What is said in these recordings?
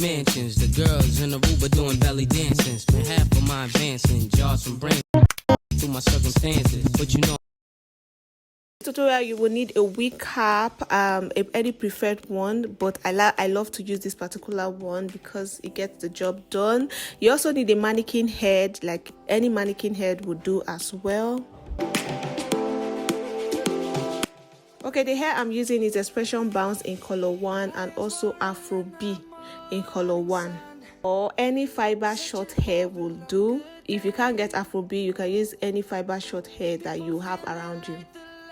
mansions. The girls in the Aruba doing belly dancing. Spend half of my advancing. Jars from brain through my circumstances. But you know. Tutorial, you will need a wig cap, any preferred one, but I love to use this particular one because it gets the job done. You also need a mannequin head, like any mannequin head would do as well. Okay, the hair I'm using is Xpression Bounce in color 1 and also Afro B in color 1, or any fiber short hair will do. If you can't get Afro B, you can use any fiber short hair that you have around you.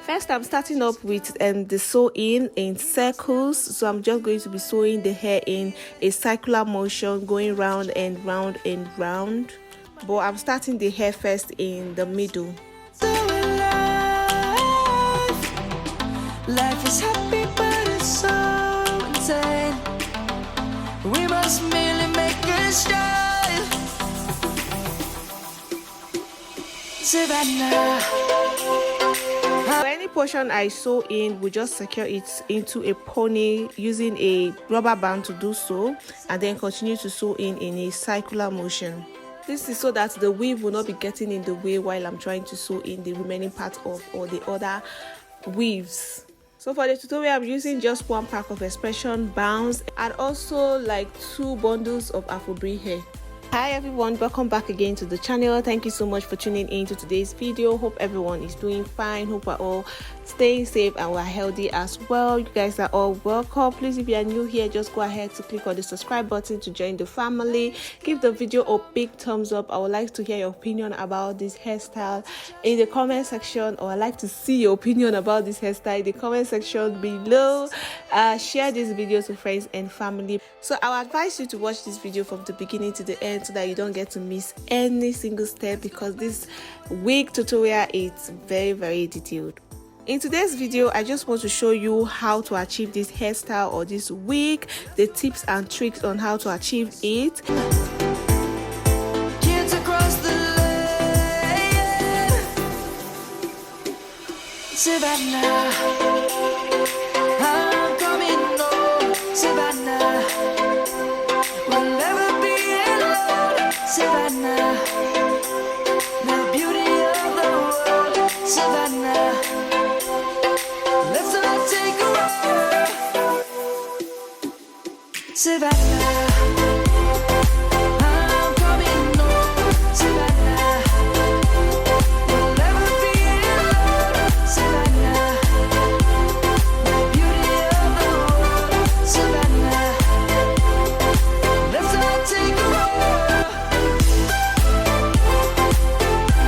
First, I'm starting up with the sewing in circles, so I'm just going to be sewing the hair in a circular motion, going round and round and round, but I'm starting the hair first in the middle. Life is happy but it's so insane. We must merely make a style. Savannah. For any portion I sew in, we just secure it into a pony using a rubber band to do so, and then continue to sew in a circular motion. This is so that the weave will not be getting in the way while I'm trying to sew in the remaining part of all the other weaves. So for the tutorial, I'm using just 1 pack of Xpression Bounce and also like 2 bundles of Afrobeat hair. Hi everyone, welcome back again to the channel. Thank you so much for tuning in to today's video. Hope everyone is doing fine. Hope we're all staying safe and we're healthy as well. You guys are all welcome. Please, if you are new here, just go ahead to click on the subscribe button to join the family. Give the video a big thumbs up. I would like to hear your opinion about this hairstyle in the comment section, or I'd like to see your opinion about this hairstyle in the comment section below. Share this video to friends and family. So I would advise you to watch this video from the beginning to the end so that you don't get to miss any single step, because this wig tutorial is very detailed. In today's video, I just want to show you how to achieve this hairstyle or this wig, the tips and tricks on how to achieve it. Kids across the lane. Savannah. I'm coming home. Savannah. We'll never be alone. Savannah. The beauty of the world. Savannah. Let's all take a ride. Savannah. I'm coming home. Savannah. We'll never be alone. Savannah. The beauty of the world. Savannah. Let's all take a ride. Savannah,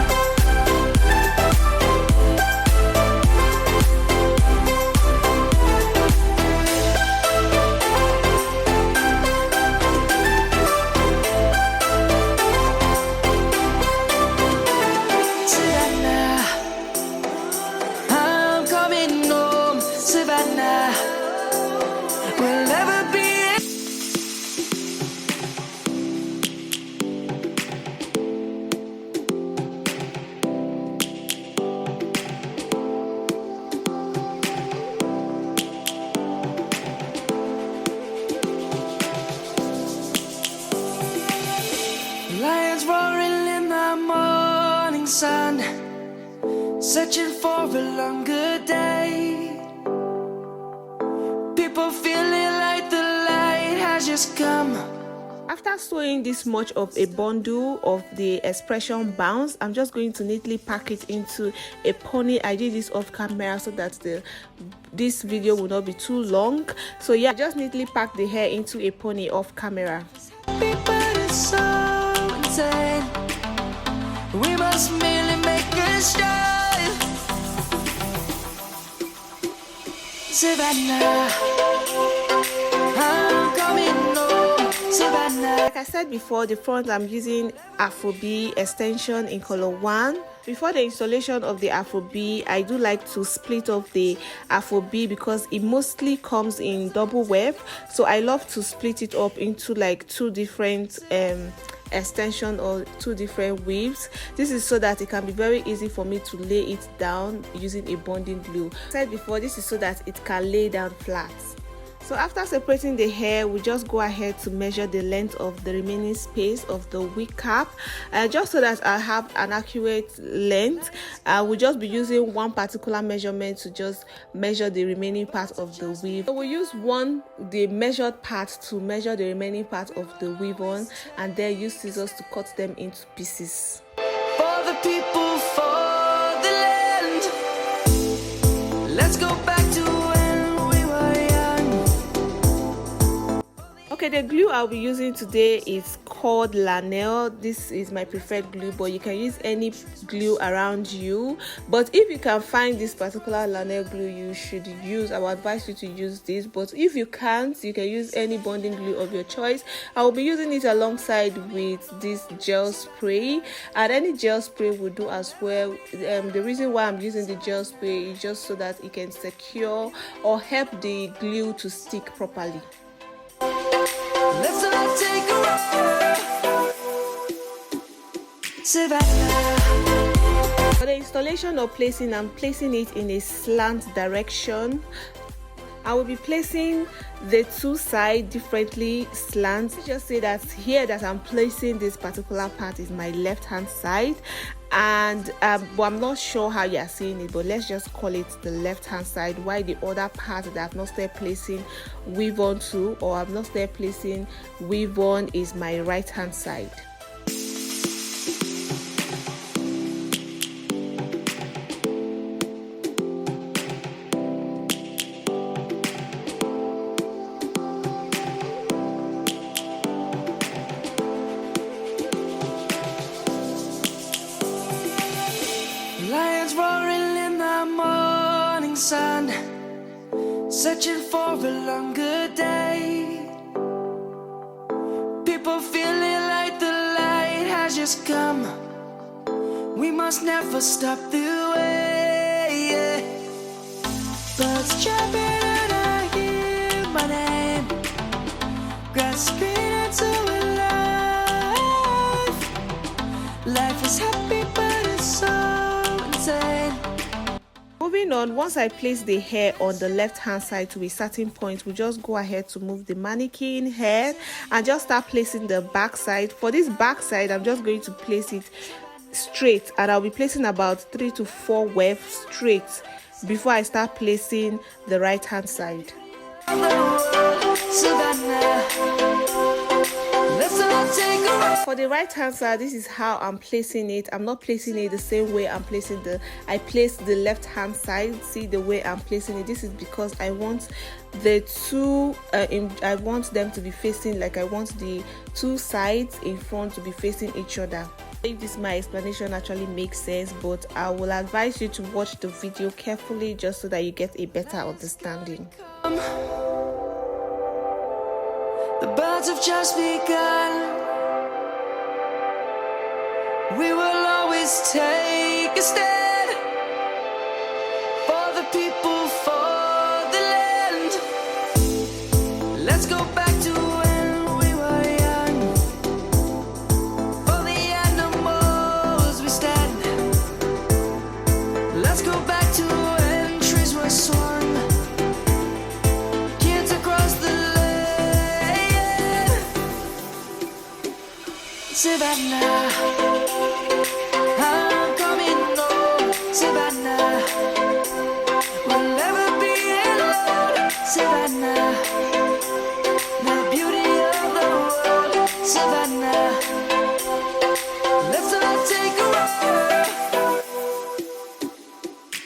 I'm coming home. Savannah, we'll never be. Lions roaring in the morning sun, searching for a longer day. People feeling like the light has just come. After sewing this much of a bundle of the Xpression Bounce, I'm just going to neatly pack it into a pony. I did this off camera so that this video will not be too long. So yeah, just neatly pack the hair into a pony off camera. People are so insane. We must merely make a style. Savannah, I'm coming home. Savannah. Like I said before, the front I'm using Afrobeat extension in color 1. Before the installation of the Afrobeat, I do like to split off the Afrobeat because it mostly comes in double wave. So I love to split it up into like 2 different extension or 2 different weaves. This is so that it can be very easy for me to lay it down using a bonding glue. I said before, this is so that it can lay down flat. So after separating the hair, we just go ahead to measure the length of the remaining space of the wig cap, just so that I have an accurate length. I will just be using one particular measurement to just measure the remaining part of the weave. So we use the measured part to measure the remaining part of the weave on, and then use scissors to cut them into pieces. For the people, for the land, let's go back to when we were young. Okay, the glue I'll be using today is called Lanel. This is my preferred glue, but you can use any glue around you. But if you can find this particular Lanel glue, you should use, I would advise you to use this. But if you can't, you can use any bonding glue of your choice. I will be using it alongside with this gel spray, and any gel spray will do as well. The reason why I'm using the gel spray is just so that it can secure or help the glue to stick properly. Let's all take a ride. Savannah. For the installation or placing, I'm placing it in a slant direction. I will be placing the two sides differently slant. Just say that here that I'm placing this particular part is my left hand side, and but I'm not sure how you are seeing it, but let's just call it the left hand side, while the other part that I've not started placing weave on to, or I've not started placing weave on, is my right hand side. Lions roaring in the morning sun, searching for a longer day. People feeling like the light has just come. We must never stop the way. Birds chirping and I hear my name, grasping into life. Life is happy but it's so insane. Moving on, once I place the hair on the left hand side to a certain point, we just go ahead to move the mannequin hair and just start placing the back side. For this back side, I'm just going to place it straight, and I'll be placing about 3 to 4 waves straight before I start placing the right hand side. For the right hand side, this is how I'm placing it. I'm not placing it the same way I'm placing I placed the left hand side. See the way I'm placing it. This is because I want the two I want them to be facing, like I want the two sides in front to be facing each other. If this my explanation actually makes sense, but I will advise you to watch the video carefully just so that you get a better understanding. The birds have just begun. We will always take a stand for the people, for the land. Let's go back to when we were young. For the animals we stand. Let's go back to when trees were swung. Kids across the land. Savannah, I'm coming home. Savannah, we'll never be alone. Savannah, the beauty of the world. Savannah, let's all take a ride.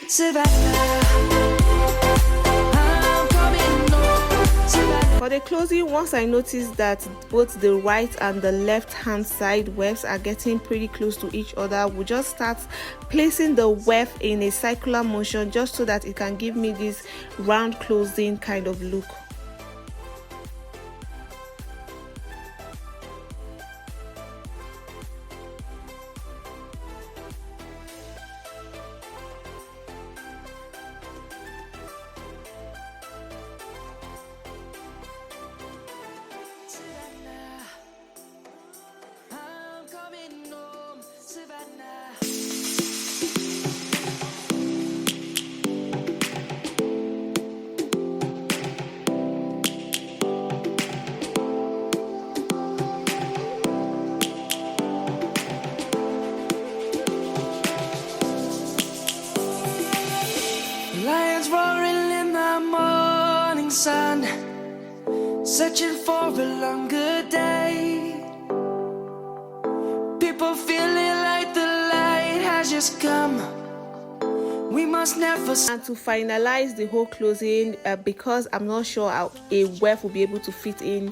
Savannah, I'm coming home. Savannah. For the closing, once I notice that both the right and the left hand side waves are getting pretty close to each other, we'll just start placing the weft in a circular motion just so that it can give me this round closing kind of look. I'm coming home, Savannah. morning sun, searching for a longer day. People feeling like the light has just come. We must never. And to finalize the whole closing, because I'm not sure how a weft will be able to fit in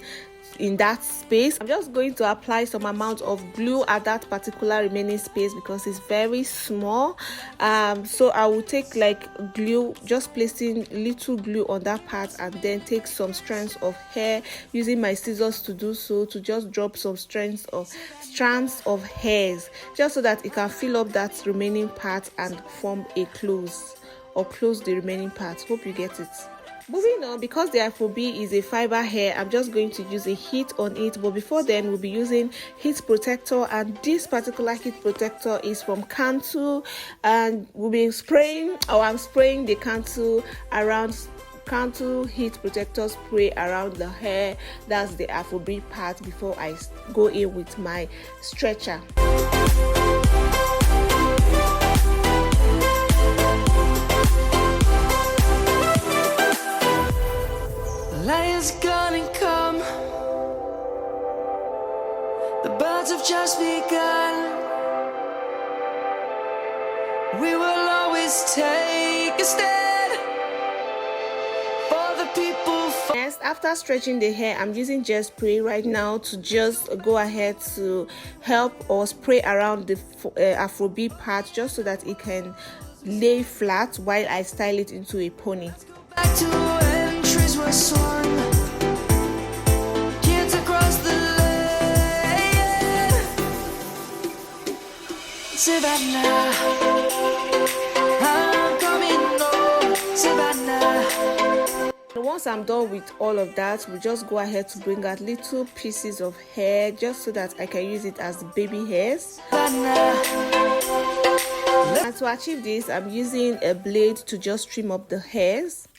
that space, I'm just going to apply some amount of glue at that particular remaining space because it's very small. So I will take like glue, just placing little glue on that part, and then take some strands of hair using my scissors to do so, to just drop some strands of hairs, just so that it can fill up that remaining part and form a close the remaining part. Hope you get it. Moving on, because the Afrobeat is a fiber hair, I'm just going to use a heat on it. But before then, we'll be using heat protector, and this particular heat protector is from Cantu, and we'll be spraying, or I'm spraying the Cantu heat protector spray around the hair. That's the Afrobeat part before I go in with my stretcher. Lion's gonna come. The birds have just begun. We will always take a stand for the people. Next, after stretching the hair, I'm using gel spray right now to just go ahead to help or spray around the Afrobeat part, just so that it can lay flat while I style it into a pony. Back to when trees were swung. Kids across the lane. Savannah, I'm coming home. Savannah. Once I'm done with all of that, we just go ahead to bring out little pieces of hair, just so that I can use it as baby hairs. And to achieve this, I'm using a blade to just trim up the hairs.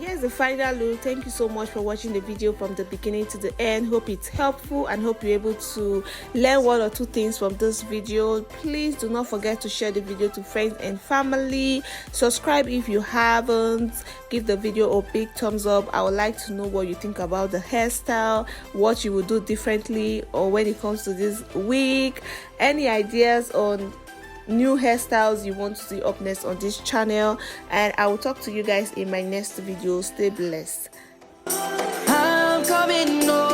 Here's the final look. Thank you so much for watching the video from the beginning to the end. Hope it's helpful and hope you're able to learn one or two things from this video. Please do not forget to share the video to friends and family. Subscribe if you haven't. Give the video a big thumbs up. I would like to know what you think about the hairstyle, what you would do differently, or when it comes to this wig, any ideas on new hairstyles you want to see up next on this channel. And I will talk to you guys in my next video. Stay blessed. I'm coming home.